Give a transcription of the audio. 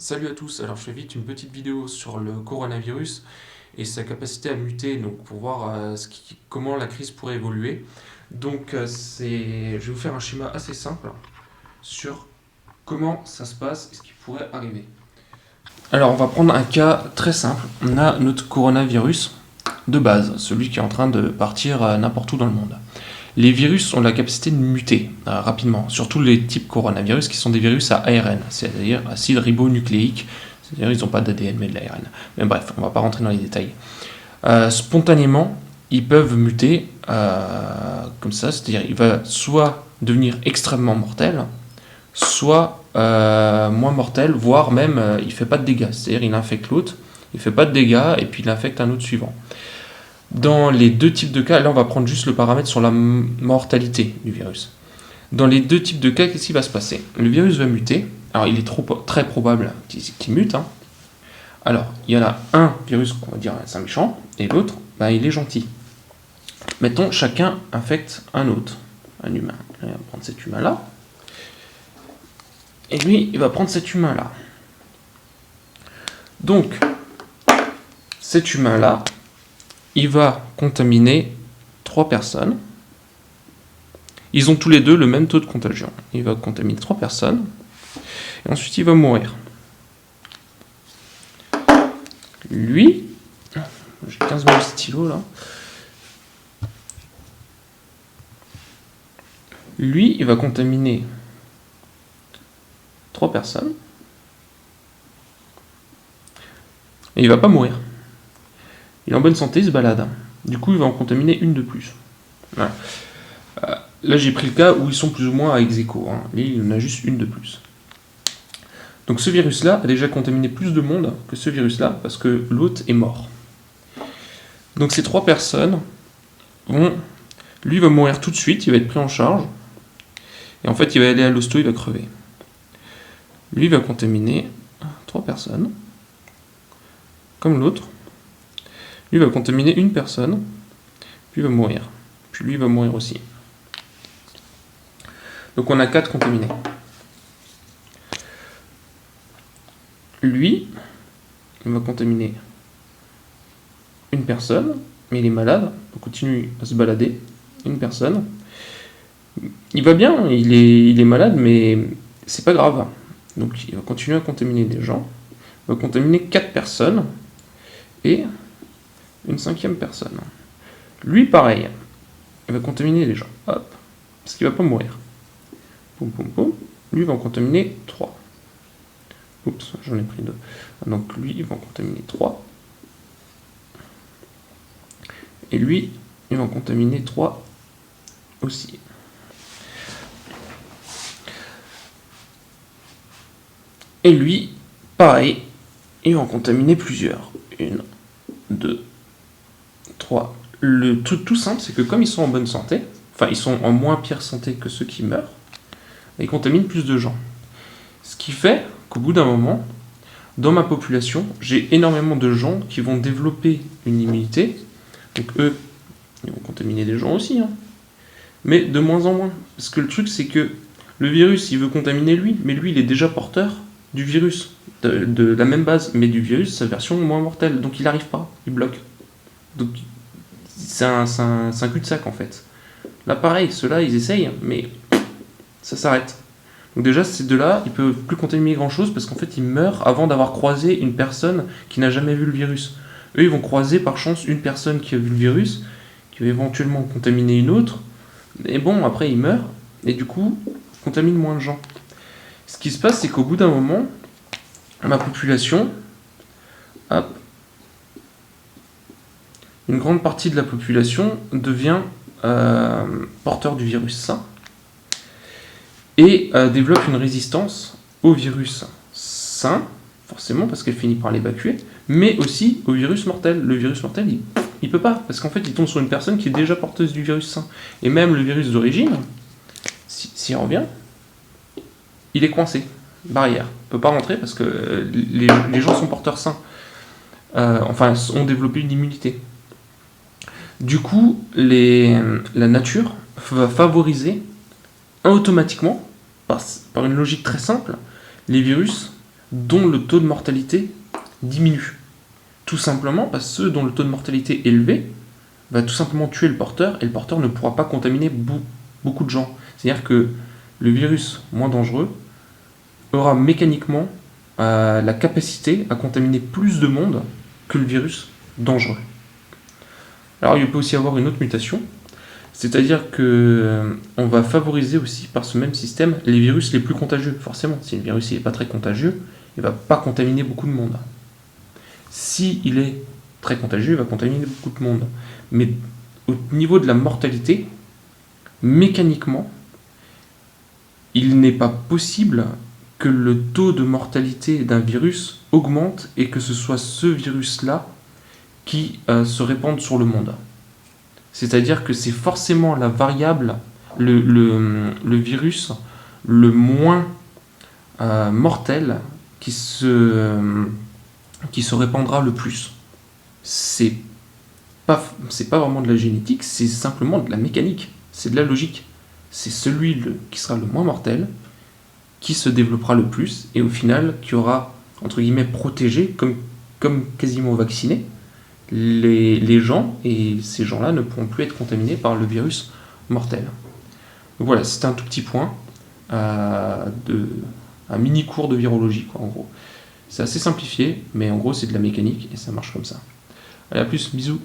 Salut à tous, alors je fais vite une petite vidéo sur le coronavirus et sa capacité à muter, donc pour voir comment la crise pourrait évoluer. Donc je vais vous faire un schéma assez simple sur comment ça se passe et ce qui pourrait arriver. Alors on va prendre un cas très simple, on a notre coronavirus de base, celui qui est en train de partir n'importe où dans le monde. Les virus ont la capacité de muter rapidement, surtout les types coronavirus qui sont des virus à ARN, c'est-à-dire acide ribonucléique, c'est-à-dire ils n'ont pas d'ADN mais de l'ARN. Mais bref, on ne va pas rentrer dans les détails. Spontanément, ils peuvent muter comme ça, c'est-à-dire il va soit devenir extrêmement mortel, soit moins mortel, voire même il ne fait pas de dégâts, c'est-à-dire il infecte l'autre, il ne fait pas de dégâts et puis il infecte un autre suivant. Dans les deux types de cas, là on va prendre juste le paramètre sur la mortalité du virus. Dans les deux types de cas, qu'est-ce qui va se passer? Le virus va muter, alors il est très probable qu'il mute. Alors, il y en a un virus, on va dire c'est un méchant, et l'autre, il est gentil. Mettons, chacun infecte un autre, un humain. Il va prendre cet humain-là, et lui, il va prendre cet humain-là. Donc, cet humain-là, il va contaminer 3 personnes. Ils ont tous les deux le même taux de contagion. Il va contaminer 3 personnes. Et ensuite, il va mourir. Lui, j'ai 15 000 stylos là. Lui, il va contaminer 3 personnes. Et il va pas mourir. Il est en bonne santé, il se balade. Du coup, il va en contaminer une de plus. Voilà. Là, j'ai pris le cas où ils sont plus ou moins à ex-aequo. Lui, il en a juste une de plus. Donc ce virus-là a déjà contaminé plus de monde que ce virus-là, parce que l'autre est mort. Donc ces 3 personnes lui va mourir tout de suite, il va être pris en charge, et en fait il va aller à l'hosto, il va crever. Lui va contaminer 3 personnes, comme l'autre. Lui va contaminer une personne, puis il va mourir. Puis lui va mourir aussi. Donc on a 4 contaminés. Lui, il va contaminer une personne, mais il est malade, il continue à se balader. Une personne. Il va bien, il est malade, mais c'est pas grave. Donc il va continuer à contaminer des gens. Il va contaminer 4 personnes et une 5e personne. Lui, pareil, il va contaminer les gens. Hop, parce qu'il va pas mourir. Poum, poum, poum. Lui, il va en contaminer 3. Oups, j'en ai pris 2. Donc lui, il va en contaminer 3. Et lui, il va en contaminer 3 aussi. Et lui, pareil, il va en contaminer plusieurs. 1, 2, 3. Le truc tout simple, c'est que comme ils sont en bonne santé, enfin ils sont en moins pire santé que ceux qui meurent, ils contaminent plus de gens. Ce qui fait qu'au bout d'un moment, dans ma population, j'ai énormément de gens qui vont développer une immunité. Donc eux, ils vont contaminer des gens aussi, mais de moins en moins. Parce que le truc, c'est que le virus, il veut contaminer lui, mais lui, il est déjà porteur du virus, de la même base, mais du virus, sa version moins mortelle. Donc il n'arrive pas, il bloque. Donc c'est un cul-de-sac en fait. Là, pareil, ceux-là, ils essayent, mais ça s'arrête. Donc déjà, ces deux-là, ils peuvent plus contaminer grand-chose parce qu'en fait, ils meurent avant d'avoir croisé une personne qui n'a jamais vu le virus. Eux, ils vont croiser par chance une personne qui a vu le virus, qui va éventuellement contaminer une autre, et bon, après, ils meurent, et du coup, ils contaminent moins de gens. Ce qui se passe, c'est qu'au bout d'un moment, ma population, hop, une grande partie de la population devient porteur du virus sain, et développe une résistance au virus sain, forcément parce qu'elle finit par l'évacuer, mais aussi au virus mortel. Le virus mortel, il peut pas, parce qu'en fait il tombe sur une personne qui est déjà porteuse du virus sain. Et même le virus d'origine, s'il revient, il est coincé, barrière. Il peut pas rentrer parce que les gens sont porteurs sains, ont développé une immunité. Du coup, la nature va favoriser automatiquement, par une logique très simple, les virus dont le taux de mortalité diminue. Tout simplement parce que ceux dont le taux de mortalité est élevé va tout simplement tuer le porteur et le porteur ne pourra pas contaminer beaucoup de gens. C'est-à-dire que le virus moins dangereux aura mécaniquement la capacité à contaminer plus de monde que le virus dangereux. Alors il peut aussi y avoir une autre mutation, c'est-à-dire que on va favoriser aussi par ce même système les virus les plus contagieux. Forcément, si le virus n'est pas très contagieux, il ne va pas contaminer beaucoup de monde. Si il est très contagieux, il va contaminer beaucoup de monde. Mais au niveau de la mortalité, mécaniquement, il n'est pas possible que le taux de mortalité d'un virus augmente et que ce soit ce virus-là qui se répande sur le monde. C'est-à-dire que c'est forcément la variable, le virus le moins mortel qui se répandra le plus. C'est pas vraiment de la génétique, c'est simplement de la mécanique, c'est de la logique. C'est celui qui sera le moins mortel qui se développera le plus et au final qui aura, entre guillemets, protégé, comme quasiment vacciné, les gens, et ces gens-là ne pourront plus être contaminés par le virus mortel. Donc voilà, c'était un tout petit point, un mini cours de virologie, quoi, en gros. C'est assez simplifié, mais en gros c'est de la mécanique et ça marche comme ça. Allez, à plus, bisous.